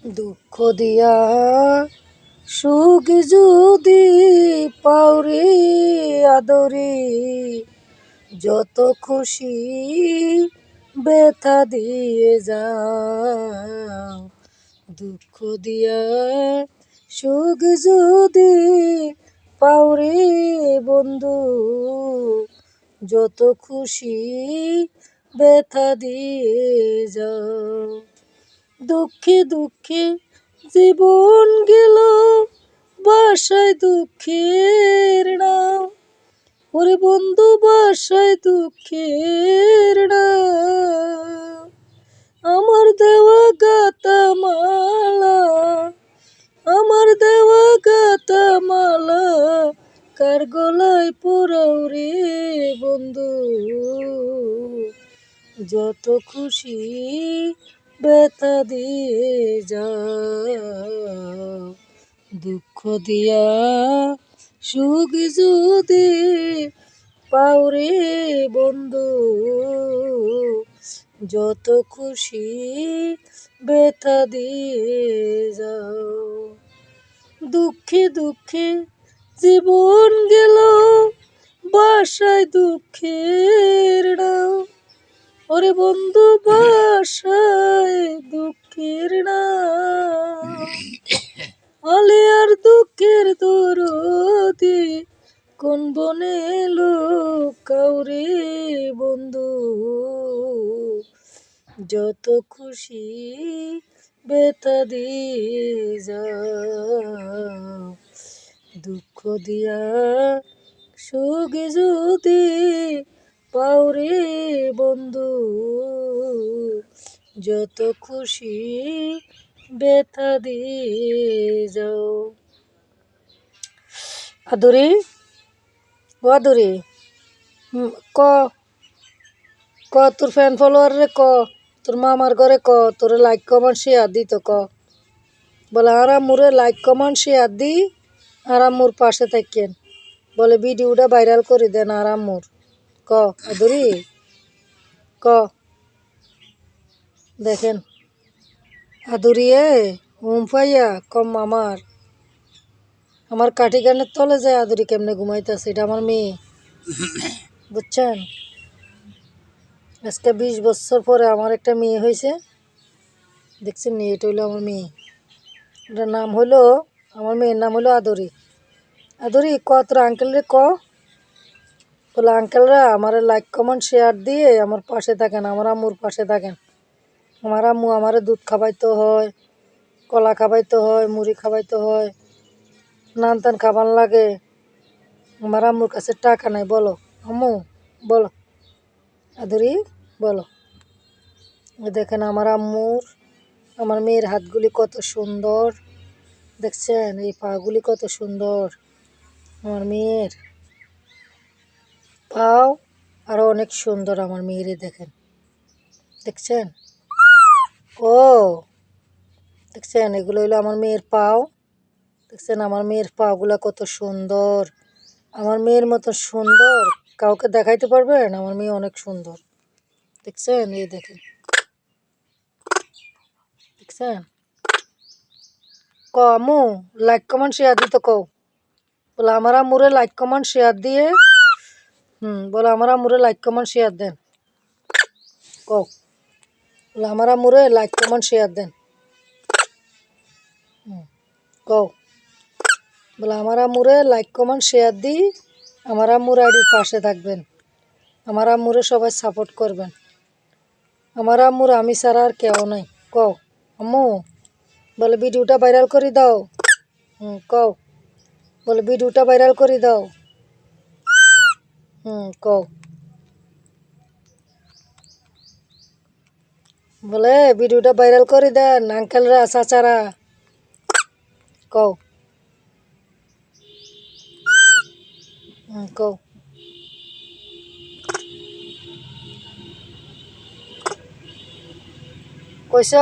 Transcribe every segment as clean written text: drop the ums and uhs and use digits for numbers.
দুঃখ দিয়া সুখ যদি পাওরে আদরে, যত খুশি ব্যথা দিয়ে যাও। দুঃখ দিয়া সুখ যদি পাওরে বন্ধু, যত খুশি ব্যথা দিয়ে যাও। দুঃখে দুঃখে জীবন গেল বাসায় দুঃখের নাম, ওরে বন্ধু বাসায় দুঃখের নাম। আমার দেওয়া গাতা মালা, আমার দেওয়া গাতা মালা, কার গলায় পোড়াও রে বন্ধু, যত খুশি ব্যথা দিয়ে যাও। দুঃখ দিয়া সুখ যদি পাওরে বন্ধু, যত খুশি ব্যথা দিয়ে যাও। দুঃখে দুঃখে জীবন গেল বাসায় দুঃখের নাম, ওরে বন্ধু বাসায় দুঃখের নাম। আলে আর দুঃখের দরদি কোন বনে লুকাওরে বন্ধু, যত খুশি ব্যথা দিয়ে যাও। দুঃখ দিয়া সুখ যদি পাওরে বন্ধু, যত খুশি ব্যথা দিয়ে যাও। আদুরি ও আদুরি, ক ক তোর ফ্যান ফলোয়ার রে, ক তোর মামার ঘরে, ক তোর লাইক কমেন্ট শেয়ার দি, তো ক বলে আর আম্মুরে লাইক কমেন্ট শেয়ার দি, আর আম্মুর পাশে থাকেন, বলে ভিডিওটা ভাইরাল করে দেন আর আম্মুর। ক আদুরি ক, দেখেন আদুরিয়ে ঘুম পাইয়া কম আমার কাঠি গানের তলে যায় আদুরি কেমনে ঘুমাইতেছে, এটা আমার মেয়ে, বুঝছেন। আজকে 20 বছর পরে আমার একটা মেয়ে হয়েছে, দেখছেন নি, এটা হইলো আমার মেয়ে। এটার নাম হলো, আমার মেয়ের নাম হলো আদুরি। আদুরি ক তোর আঙ্কেল রে, ক বলে আঙ্কেলরা আমার লাইক কমেন্ট শেয়ার দিয়ে আমার পাশে থাকেন, আমার আম্মুর পাশে থাকেন। আমার আম্মু আমার দুধ খাওয়াইতে হয়, কলা খাওয়াইতে হয়, মুড়ি খাওয়াইতে হয়, নান টান খাবার লাগে। আমার আম্মুর কাছে টাকা নাই, বলো আম্মু বলো, আদুরি বলো। দেখেন আমার আম্মুর, আমার মেয়ের হাতগুলি কত সুন্দর, দেখছেন এই পাগুলি কত সুন্দর। আমার মেয়ের পাও আরো অনেক সুন্দর, আমার মেয়েরে দেখেন, দেখছেন ও, দেখছেন এগুলো হইলো আমার মেয়ের পাও, দেখছেন আমার মেয়ের পাগুলা কত সুন্দর। আমার মেয়ের মতো সুন্দর কাউকে দেখাইতে পারবেন, আমার মেয়ে অনেক সুন্দর, দেখছেন এই দেখেন, দেখছেন। ক আম্মু লাইক কমেন্ট শেয়ার দিতে কও, বলে আমার আম্মুরে লাইক কমেন্ট শেয়ার দিয়ে, বলে আমার আম্মুরে লাইক কমেন্ট শেয়ার দেন, কও বলে আমার আম্মুরে লাইক কমেন্ট শেয়ার দেন, কও বলে আমার আম্মুরে লাইক কমেন্ট শেয়ার দিই, আমার আম্মুর আইডির পাশে থাকবেন, আমার আম্মুরে সবাই সাপোর্ট করবেন। আমার আম্মুর আমি ছাড়া আর কেউ নাই, কও আম্মু বলে ভিডিওটা ভাইরাল করে দাও, কও বলে ভিডিওটা ভাইরাল করে দাও, কও বলে ভিডিওটা ভাইরাল করে দেন আঙ্কেলরা চাচারা, কও কও কইস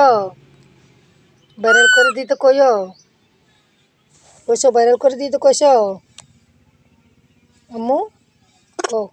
ভাইরাল করে দিতে, কইস ভাইরাল করে দিতে, কইস আম্মু কও।